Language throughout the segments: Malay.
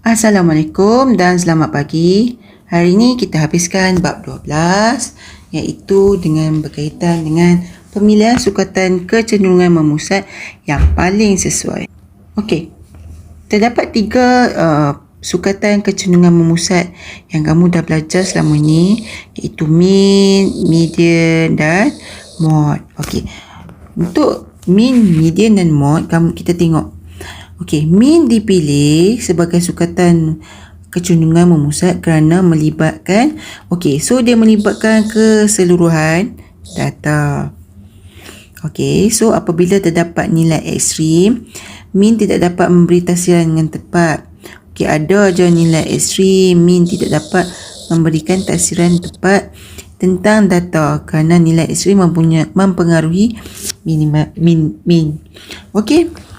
Assalamualaikum dan selamat pagi. Hari ini kita habiskan bab 12 iaitu dengan berkaitan dengan pemilihan sukatan kecenderungan memusat yang paling sesuai. Okey. Terdapat 3 sukatan kecenderungan memusat yang kamu dah belajar selama ni iaitu mean, median dan mode. Okey. Untuk mean, median dan mode kita tengok. Okey, mean dipilih sebagai sukatan kecenderungan memusat kerana melibatkan, so dia melibatkan keseluruhan data. Okey, so apabila terdapat nilai ekstrim, mean tidak dapat memberi tafsiran dengan tepat. Okey, ada je nilai ekstrim, mean tidak dapat memberikan tafsiran tepat tentang data kerana nilai ekstrim mempengaruhi mean. Okey.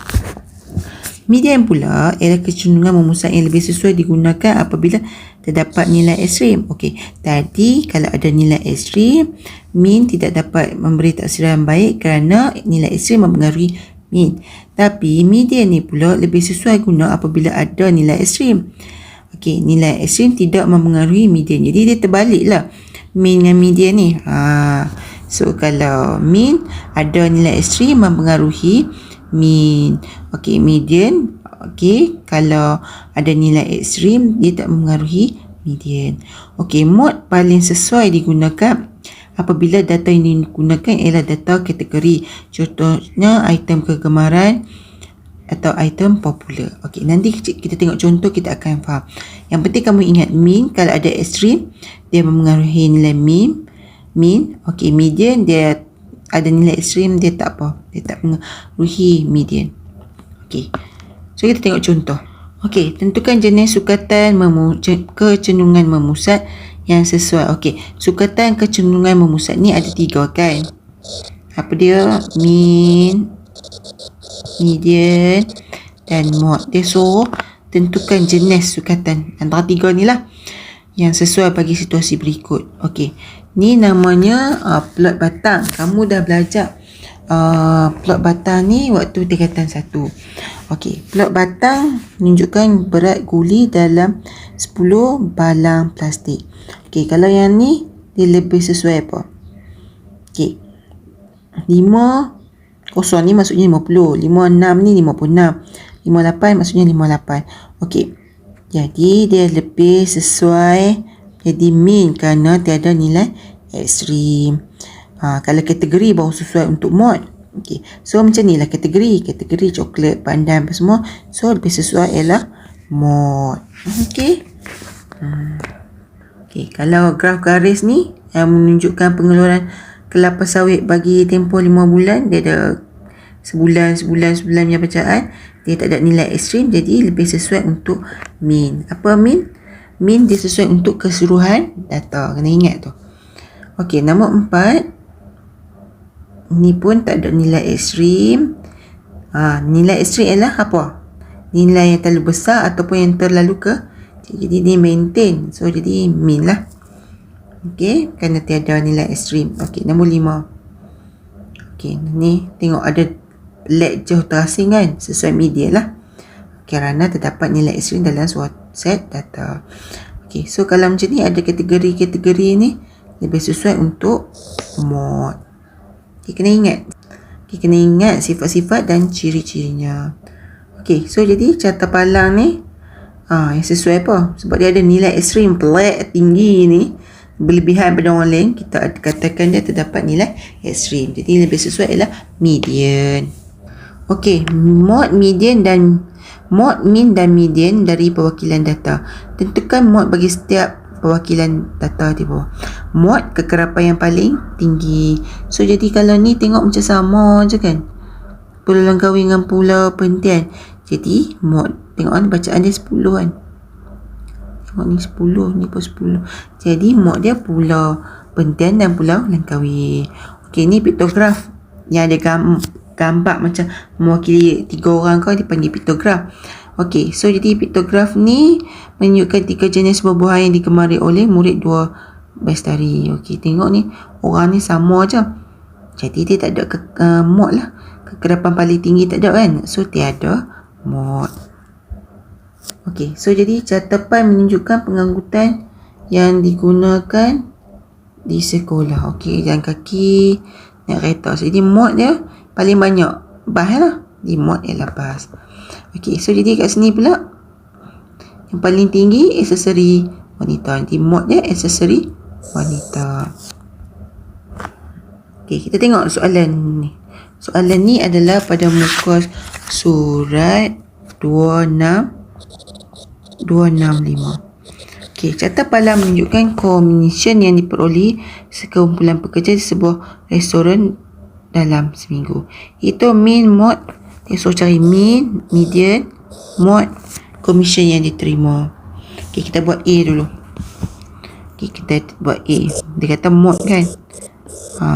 Median pula ialah kecenderungan memusat yang lebih sesuai digunakan apabila terdapat nilai ekstrim. Okey, tadi kalau ada nilai ekstrim, mean tidak dapat memberi taksiran baik kerana nilai ekstrim mempengaruhi mean. Tapi median ni pula lebih sesuai guna apabila ada nilai ekstrim. Okey, nilai ekstrim tidak mempengaruhi median. Jadi dia terbaliklah mean dengan median ni. So kalau mean ada nilai ekstrim mempengaruhi mean. Okey, median. Okey, kalau ada nilai ekstrim dia tak mempengaruhi median. Okey, mode paling sesuai digunakan apabila data yang digunakan ialah data kategori. Contohnya item kegemaran atau item popular. Okey, nanti kita tengok contoh kita akan faham. Yang penting kamu ingat mean kalau ada ekstrim dia mempengaruhi nilai mean. Okey, median dia ada nilai ekstrim dia tak apa, dia tak mengaruhi median. Okey, so kita tengok contoh. Okey, tentukan jenis sukatan kecenderungan memusat yang sesuai. Okey, sukatan kecenderungan memusat ni ada 3 kan. Apa dia? Mean, median dan mode. Dia suruh tentukan jenis sukatan antara 3 ni lah yang sesuai bagi situasi berikut. Okey, ni namanya plot batang. Kamu dah belajar plot batang ni waktu tingkatan 1. Okey, plot batang menunjukkan berat guli dalam 10 balang plastik. Okey, kalau yang ni dia lebih sesuai apa? Okey, 50 ni maksudnya 50, 56 ni 56, 58 maksudnya 58. Okey, jadi dia lebih sesuai jadi mean kerana tiada nilai ekstrim. Kalau kategori baru sesuai untuk mode. Okey, so macam ni lah kategori coklat, pandan apa semua. So lebih sesuai ialah mode. Okey. Okey, kalau graf garis ni yang menunjukkan pengeluaran kelapa sawit bagi tempoh 5 bulan, dia ada sebulan punya bacaan, dia tak ada nilai ekstrim, jadi lebih sesuai untuk mean. Apa mean? Mean dia sesuai untuk keseluruhan data. Kena ingat tu. Okey, nombor 4. Ni pun tak ada nilai ekstrim. Nilai ekstrim ialah apa? Nilai yang terlalu besar ataupun yang terlalu jadi dia maintain. So jadi mean lah. Okey, kerana tiada nilai ekstrim. Okey, nombor 5. Okey, ni tengok ada black jauh terasing kan, sesuai median lah kerana terdapat nilai ekstrim dalam suatu set data. Okey, so kalau macam ni ada kategori ni lebih sesuai untuk mode. Okey, kena ingat sifat-sifat dan ciri-cirinya. Okey, so jadi carta palang ni yang sesuai apa? Sebab dia ada nilai ekstrim black tinggi ni, berlebihan pada orang lain, kita katakan dia terdapat nilai ekstrim. Jadi lebih sesuai ialah median. Okey, mode, mean dan median dari perwakilan data. Tentukan mode bagi setiap perwakilan data di bawah. Mode kekerapan yang paling tinggi. So jadi kalau ni tengok macam sama je kan. Pulau Langkawi dengan Pulau Perhentian. Jadi mode, tengok ni bacaan dia 10 kan. Tengok ni 10, ni pun 10. Jadi mode dia Pulau Perhentian dan Pulau Langkawi. Okey, ni piktograf yang ada gambar macam mewakili 3 orang kau dipanggil piktograf. Okey, so jadi piktograf ni menunjukkan 3 jenis buah-buahan yang digemari oleh murid 2 bestari. Okey, tengok ni orang ni sama je. Jadi dia tak ada mode lah. Kekerapan paling tinggi tak ada kan. So tiada mode. Okey, so jadi catepan menunjukkan pengangkutan yang digunakan di sekolah. Okey, jalan kaki, naik kereta. So, jadi mod dia paling banyak bas lah. Di mod ialah bas. Okey, so jadi kat sini pula yang paling tinggi aksesori wanita. Jadi mod dia aksesori wanita. Okey, kita tengok soalan ni. Soalan ni adalah pada muka surat 265. Okey, carta pala menunjukkan komisen yang diperoleh sekumpulan pekerja di sebuah restoran dalam seminggu. Itu min, mod. Dia suruh cari min, median, mod, komisen yang diterima. Okey, kita buat A dulu. Okey, kita buat A. Dia kata mod kan.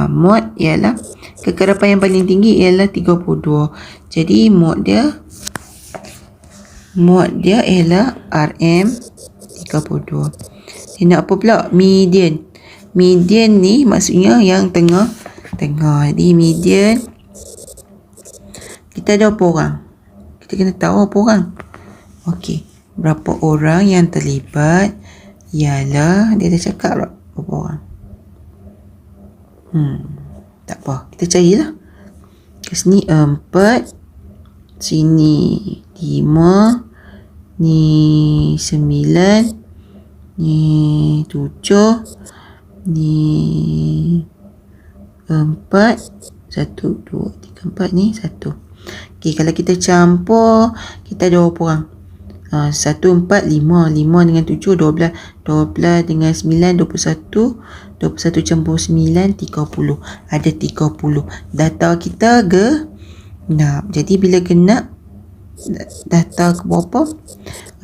Mod ialah kekerapan yang paling tinggi ialah 32. Jadi mod dia ialah RM 32. Dia nak apa pula? Median. Median ni maksudnya yang tengah-tengah. Jadi median, kita ada berapa orang? Kita kena tahu berapa orang. Okey, berapa orang yang terlibat ialah, dia dah cakap tak berapa orang. Tak apa, kita carilah. Ke sini 4, sini 5, ni 9, ni 7, ni 4, 1, 2, 3, 4, ni 1. Okey, kalau kita campur, kita ada berapa orang? 1, 4, 5. 5 dengan 7, 12. 12 dengan 9, 21. 21 campur 9, 30. Ada 30. Data kita genap. Jadi bila genap, data ke berapa?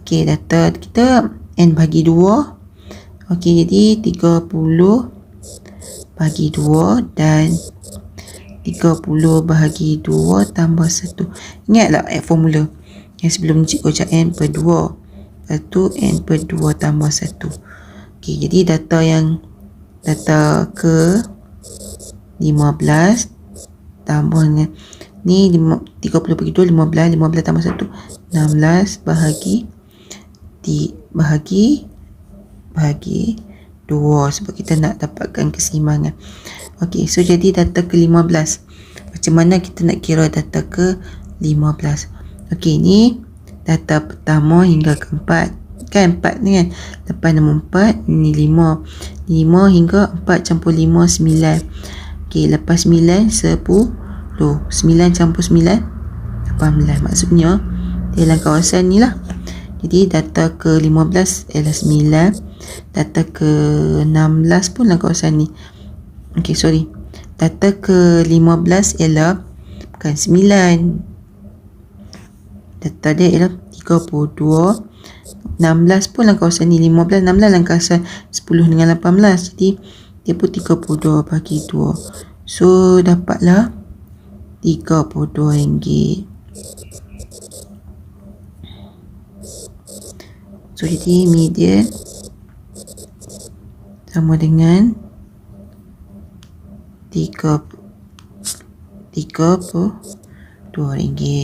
Okey, data kita N bagi 2. Okey, jadi 30 bagi 2 dan 30 bahagi 2 tambah 1. Ingatlah formula yang sebelum ni cikgu cakap N per 2. Lepas tu N per 2 tambah 1. Okey, jadi data ke 15 tambah dengan ni 30 bagi 2, 15. 15 tambah 1, 16 bahagi 2 sebab kita nak dapatkan keseimbangan. Okey, so jadi data ke 15. Macam mana kita nak kira data ke 15? Okey, ni data pertama hingga ke 4. Kan 4 ni kan. Lepas nombor 4, ni 5. 5 hingga 4 campur 5, 9. Okey, lepas 9, 10. 9 campur 9, 18. Maksudnya, dia dalam kawasan ni lah. Jadi, data ke 15 ialah 9. Data ke 16 pun dalam kawasan ni. Okey, sorry. Data ke 15 ialah bukan 9. Data dia ialah 32. 16 pun dalam kawasan ni. 15, 16 dalam kawasan 10 dengan 18. Jadi, dia pun 32 bagi 2. So, dapatlah RM32. So, jadi median sama dengan RM32.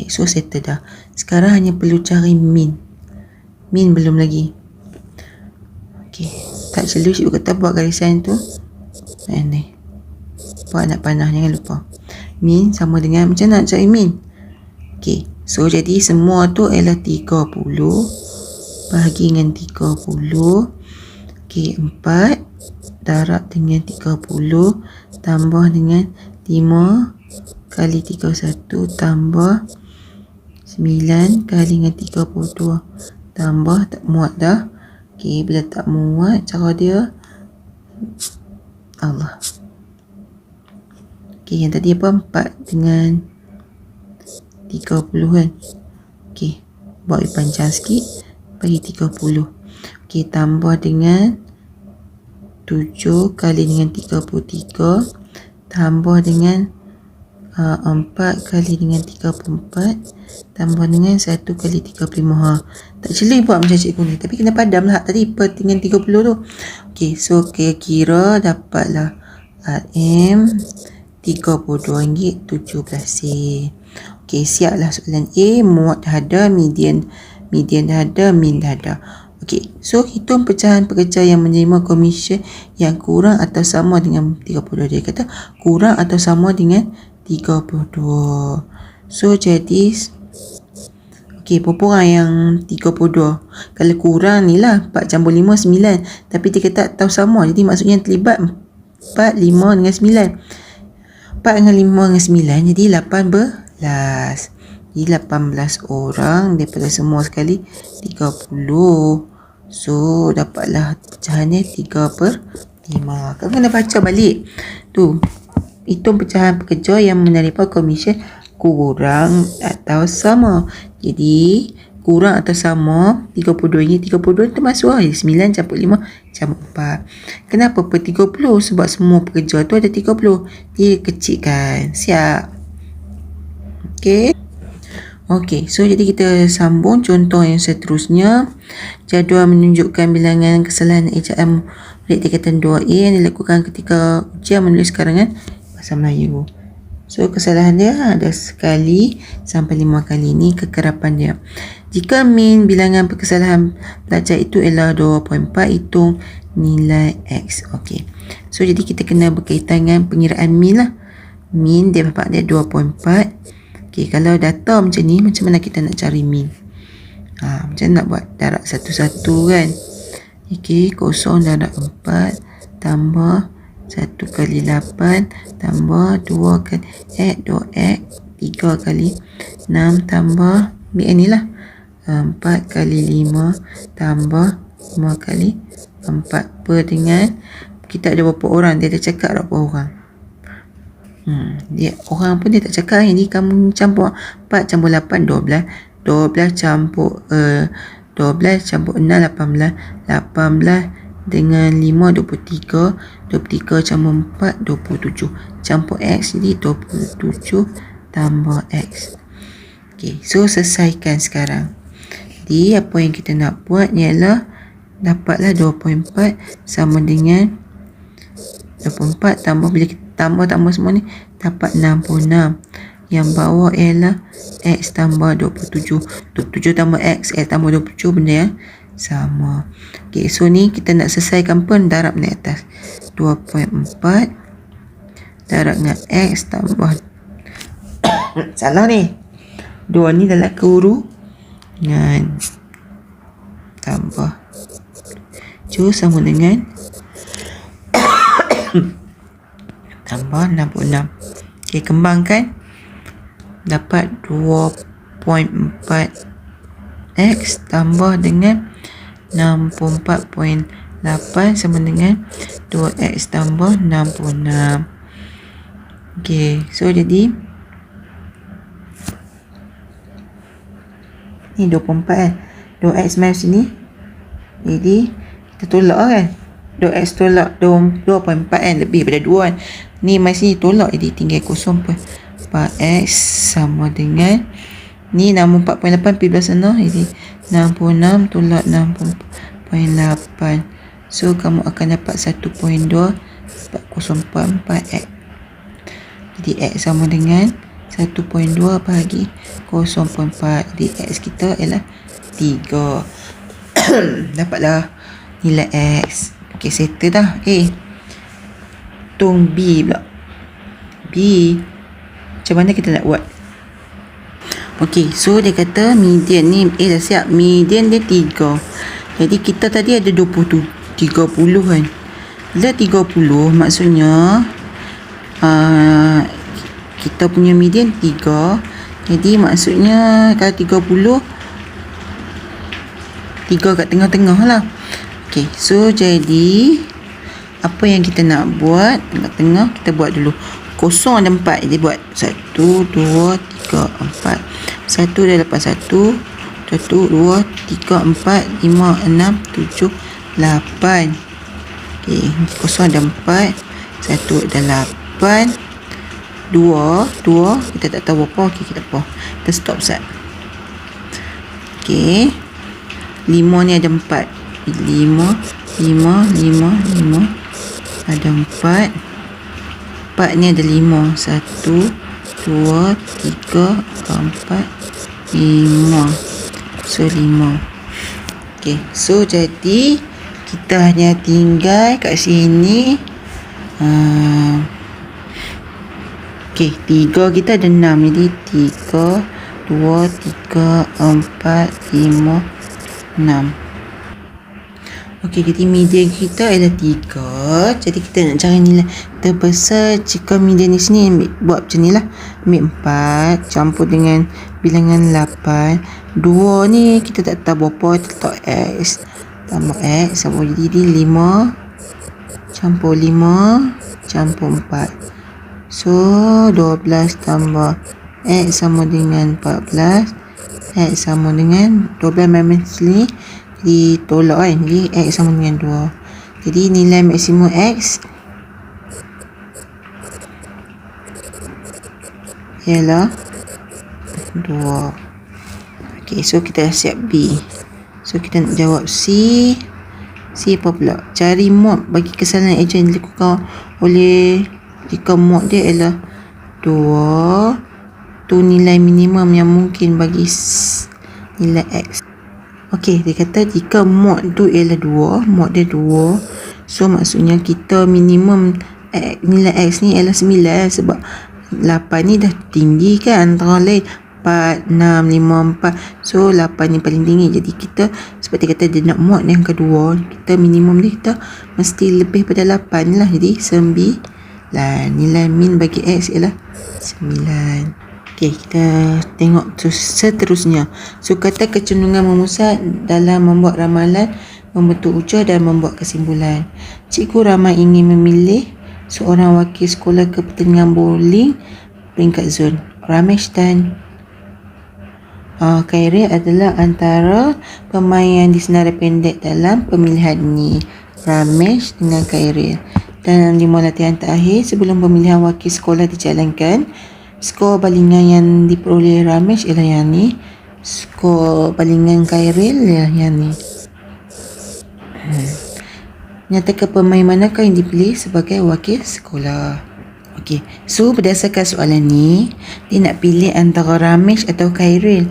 So, settle dah. Sekarang hanya perlu cari min. Min belum lagi. Okey, tak celu cikgu kata buat garisan tu. Ni. Buat nak panah, jangan lupa. Min sama dengan, macam nak cari min? Okey, so jadi semua tu ialah 30 bahagi dengan 30. Okey, 4 darab dengan 30 tambah dengan 5 kali 31 tambah 9 kali dengan 32 tambah, tak muat dah. Okey, bila tak muat, cara dia Allah. Okey, yang tadi apa? 4 dengan 30 kan. Okey, buat panjang sikit, bagi 30. Okey, tambah dengan 7 kali dengan 33 tambah dengan 4 kali dengan 34 tambah dengan 1 kali 35. Tak celi buat macam cikgu ni, tapi kena padam lah tadi per dengan 30 tu. Okey, so kira-kira dapatlah RM RM32.17. Okey, siaplah soalan A. Muat dah ada, median median dah ada, mean dah ada. Okey, so hitung pecahan pekerja yang menerima komisen yang kurang atau sama dengan 32. Dia kata kurang atau sama dengan 32. So jadi okey, berapa orang yang 32? Kalau kurang ni lah 4 campur 5 9. Tapi dia kata tak tahu sama. Jadi maksudnya terlibat 4, 5 dengan 9. 4 dengan 5 dengan 9 jadi 18. Jadi 18 orang daripada semua sekali 30. So dapatlah pecahannya 3/5. Kau kena baca balik tu. Hitung pecahan pekerja yang menerima komisen kurang atau sama. Jadi kurang atau sama 32 ni, 32 tu masuk lah 9 campur 5 campur 4. Kenapa per 30? Sebab semua pekerja tu ada 30. Dia kecilkan. Siap. Okey, so jadi kita sambung contoh yang seterusnya. Jadual menunjukkan bilangan kesalahan ejaan murid tingkatan 2A yang dilakukan ketika ujian menulis karangan bahasa Melayu. So kesalahan dia ada sekali sampai 5 kali. Ni kekerapan dia. Jika min bilangan perkesalahan pelajar itu ialah 2.4, hitung nilai X. Okey. So jadi kita kena berkaitan dengan pengiraan min lah. Min dia dapat dia 2.4. Okey, kalau data macam ni, macam mana kita nak cari min? Macam nak buat darab satu-satu kan? Okey, 0 darab 4 tambah 1 kali 8 tambah 2 kali X, 2X, 3 kali 6 tambah BN ni lah 4 kali 5 tambah 5 kali 4 per dengan kita ada berapa orang, dia dah cakap berapa orang. Dia orang pun dia tak cakap. Jadi kamu campur 4 campur 8 12. 12 campur 12 campur 6 18. 18 dengan 5 23. 23 campur 4 27. Campur X jadi 27 tambah X. Okey, so selesaikan sekarang. Jadi apa yang kita nak buat ialah dapatlah 2.4 sama dengan 24 tambah, bila kita tambah semua ni dapat 66. Yang bawah ialah X tambah 27. 27 tambah X tambah 27 benda yang sama. Okey, so ni kita nak selesaikan pun darab naik atas. 2.4 darab dengan X tambah salah ni. 2 ni dalam kurung dengan tambah 7 sama dengan tambah 66. Okey, kembangkan dapat 2.4 X tambah dengan 64.8 sama dengan 2X tambah 66. Okey, so jadi ni 24 kan, 2X mai sini, jadi kita tolak kan, 2X tolak 2.4 kan, lebih daripada 2 kan. Ni mai sini tolak, jadi tinggal 0.4X sama dengan ni 64.8 pergi belah sana, jadi 66 tolak 64.8. So kamu akan dapat 1.2 0.44X. Jadi X sama dengan 1.2 bagi 0.4. Jadi X kita ialah 3. Dapatlah nilai X. Okey, settle dah. Tung B pula. B. Macam mana kita nak buat? Okey, so dia kata median ni dah siap. Median dia 3. Jadi kita tadi ada 30 kan. Bila 30 maksudnya kita punya median 3. Jadi maksudnya kalau 30 3 kat tengah-tengah lah. Okey, so jadi apa yang kita nak buat kat tengah, kita buat dulu. 0 ada 4, jadi buat 1 2 3 4. 1 dah dapat 1 2 3 4 5 6 7 8. Okey, 0 ada 4, 1 ada 8, 2 kita tak tahu apa. Okey, kita apa, kita stop set. Okey, 5 ni ada 4, 5 ada 4 ni ada 5, 1 2 3 4 5. So 5. Okay, so jadi kita hanya tinggal kat sini. Okay, 3 kita ada 6. Jadi 3, 2, 3, 4, 5, 6. Okey, jadi median kita adalah 3. Jadi kita nak cari nilai terbesar jika median di sini buat macam ni lah. Ambil 4 campur dengan bilangan 8. 2 ni kita tak tahu berapa, kita letak X. Tambah X sama jadi 5 campur 5 campur 4. So 12 tambah X sama dengan 14. X sama dengan 12 minus ni, jadi tolak kan. Jadi X sama dengan 2. Jadi nilai maksimum X ialah 2. Ok, so kita dah siap B. So kita nak jawab C. C apa pula? Cari mod bagi kesalahan eja yang dilakukan oleh jika mod dia ialah 2. Tu nilai minimum yang mungkin bagi nilai X. Okey, dia kata jika mod tu ialah 2, mod dia 2. So maksudnya kita minimum nilai X ni ialah 9 sebab 8 ni dah tinggi kan, antara lain 4, 6, 5, 4. So 8 ni paling tinggi. Jadi kita sebab dia kata dia nak mod yang kedua, kita minimum dia kita mesti lebih pada 8 lah. Jadi 9. Nilai min bagi X ialah 9. Okey, kita tengok seterusnya. So kata kecenderungan memusat dalam membuat ramalan, membentuk hujah dan membuat kesimpulan. Cikgu Ramai ingin memilih seorang wakil sekolah ke pertandingan bowling peringkat zon. Ramesh dan Khairil adalah antara pemain yang disenarai pendek dalam pemilihan ini. Ramesh dengan Khairil. Dan 5 latihan terakhir sebelum pemilihan wakil sekolah dijalankan, skor balingan yang diperoleh Ramesh ialah yang ni. Skor balingan Khairil ialah yang ni. Nyatakan pemain manakah yang dipilih sebagai wakil sekolah. Okey, so berdasarkan soalan ni, dia nak pilih antara Ramesh atau Khairil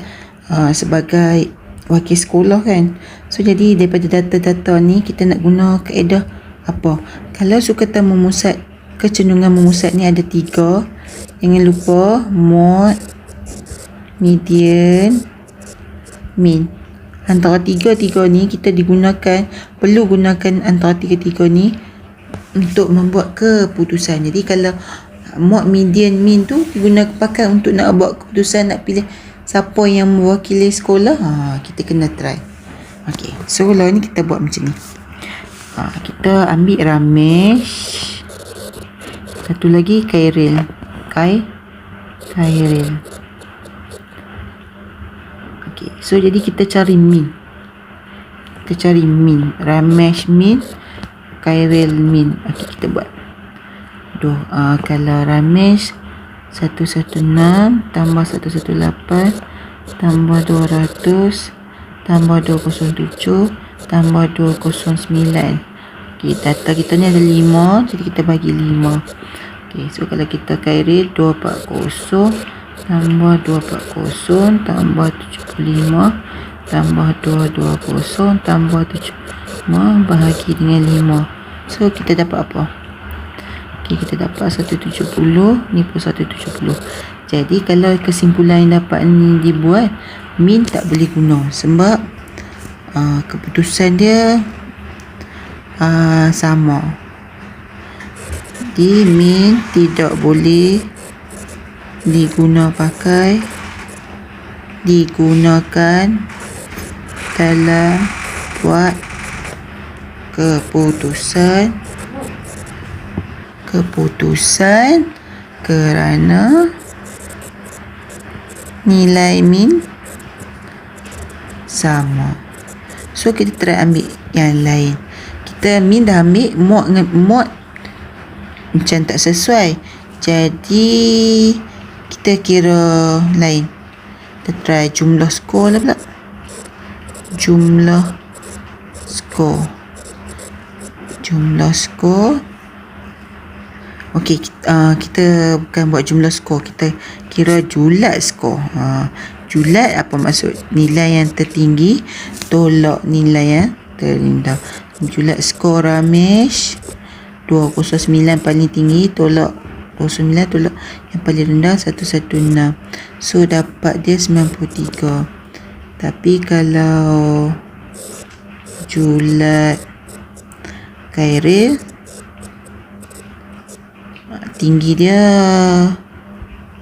sebagai wakil sekolah kan. So jadi daripada data-data ni kita nak guna kaedah apa? Kalau sukatan memusat, kecenderungan memusat ni ada 3. Jangan lupa mod, median, min. Antara 3 ni kita perlu gunakan antara 3 ni untuk membuat keputusan. Jadi kalau mod, median, min tu pakai untuk nak buat keputusan, nak pilih siapa yang mewakili sekolah. Kita kena try. Okey, so lah ni kita buat macam ni. Kita ambil Ramesh, satu lagi Khairil. Khairil. Okey, so jadi kita cari min. Ramesh min, Khairil min. Okey, kita buat. Kalau Ramesh 116 tambah 118 tambah 200 tambah 207 tambah 209. Okey, data kita ni ada 5, jadi kita bagi 5. Okey, so kalau kita Khairil 240 tambah 240 tambah 75 tambah 220 tambah 75 bahagi dengan 5. So kita dapat apa? Okey, kita dapat 170. Ni pun 170. Jadi kalau kesimpulan yang dapat ni dibuat, min tak boleh guna sebab keputusan dia sama. Jadi min tidak boleh digunakan dalam buat keputusan kerana nilai min sama. So kita try ambil yang lain. Kita min dah ambil, mod macam tak sesuai, jadi kita kira lain. Kita try jumlah skor lah pula. Jumlah skor. Okey, kita bukan buat jumlah skor, kita kira julat skor. julat apa maksud? Nilai yang tertinggi tolak nilai yang terendah. Julat skor Ramesh 209 paling tinggi, tolak 29, tolak yang paling rendah 116. So dapat dia 93. Tapi kalau julat Khairil tinggi dia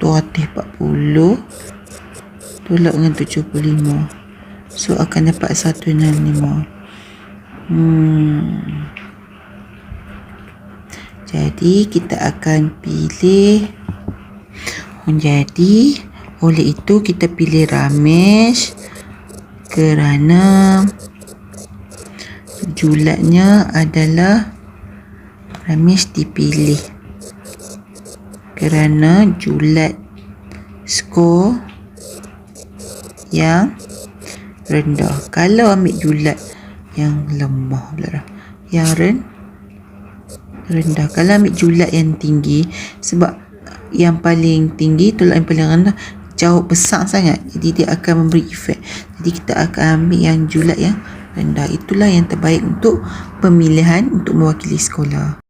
240, tolak dengan 75. So akan dapat 165. Jadi kita akan pilih. Jadi oleh itu kita pilih Ramesh kerana julatnya adalah Ramesh dipilih kerana julat skor yang rendah. Kalau ambil julat yang lemah pula, yang rendah. Kalau ambil julat yang tinggi, sebab yang paling tinggi tolak yang paling rendah jauh besar sangat, jadi dia akan memberi efek. Jadi kita akan ambil yang julat yang rendah. Itulah yang terbaik untuk pemilihan untuk mewakili sekolah.